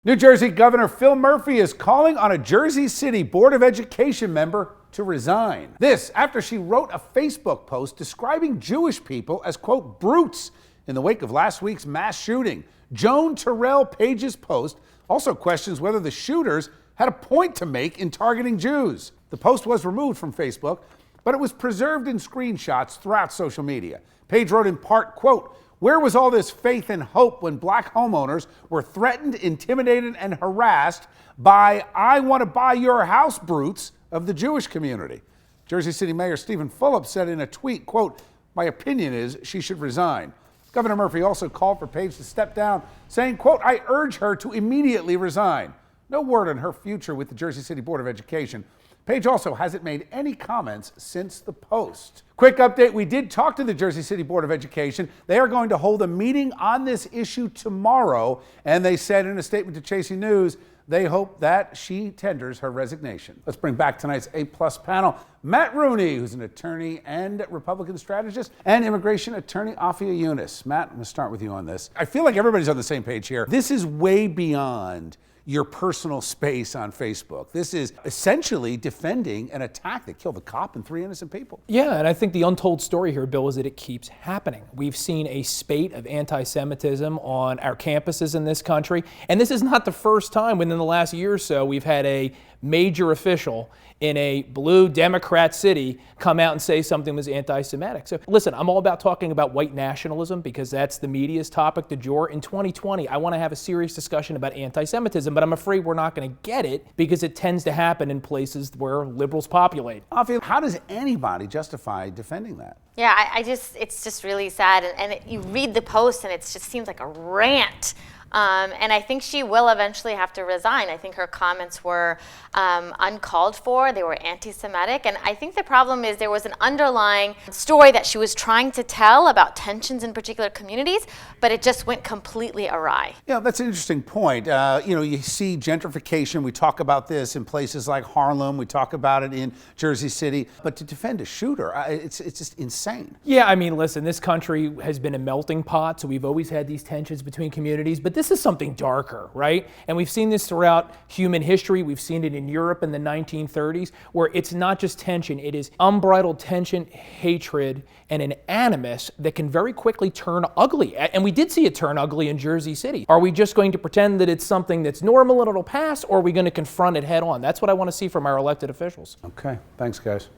New Jersey Governor Phil Murphy is calling on a Jersey City Board of Education member to resign. This after she wrote a Facebook post describing Jewish people as, quote, brutes in the wake of last week's mass shooting. Joan Terrell Page's post also questions whether the shooters had a point to make in targeting Jews. The post was removed from Facebook, but it was preserved in screenshots throughout social media. Page wrote in part, quote, "Where was all this faith and hope when black homeowners were threatened, intimidated, and harassed by I want to buy your house brutes of the Jewish community?" Jersey City Mayor Stephen Fulop said in a tweet, quote, "My opinion is she should resign." Governor Murphy also called for Page to step down, saying, quote, "I urge her to immediately resign." No word on her future with the Jersey City Board of Education. Page also hasn't made any comments since the post. Quick update, we did talk to the Jersey City Board of Education. They are going to hold a meeting on this issue tomorrow, and they said in a statement to Chasing News, they hope that she tenders her resignation. Let's bring back tonight's A-plus panel. Matt Rooney, who's an attorney and Republican strategist, and immigration attorney Afia Yunus. Matt, I'm gonna start with you on this. I feel like everybody's on the same page here. This is way beyond your personal space on Facebook. This is essentially defending an attack that killed a cop and 3 innocent people. Yeah, and I think the untold story here, Bill, is that it keeps happening. We've seen a spate of anti-Semitism on our campuses in this country, and this is not the first time within the last year or so we've had a major official in a blue Democrat city come out and say something was anti-Semitic. So listen, I'm all about talking about white nationalism because that's the media's topic du jour. In 2020, I want to have a serious discussion about anti-Semitism, but I'm afraid we're not going to get it because it tends to happen in places where liberals populate. Afia, how does anybody justify defending that? Yeah, it's just really sad. You read the post and it just seems like a rant. And I think she will eventually have to resign. I think her comments were uncalled for. They were anti-Semitic. And I think the problem is there was an underlying story that she was trying to tell about tensions in particular communities, but it just went completely awry. Yeah, that's an interesting point. You see gentrification. We talk about this in places like Harlem. We talk about it in Jersey City. But to defend a shooter, it's just insane. Yeah, I mean, listen, this country has been a melting pot, so we've always had these tensions between communities. But this is something darker, right? And we've seen this throughout human history. We've seen it in Europe in the 1930s, where it's not just tension, it is unbridled tension, hatred, and an animus that can very quickly turn ugly. And we did see it turn ugly in Jersey City. Are we just going to pretend that it's something that's normal and it'll pass, or are we going to confront it head on? That's what I want to see from our elected officials. Okay, thanks, guys.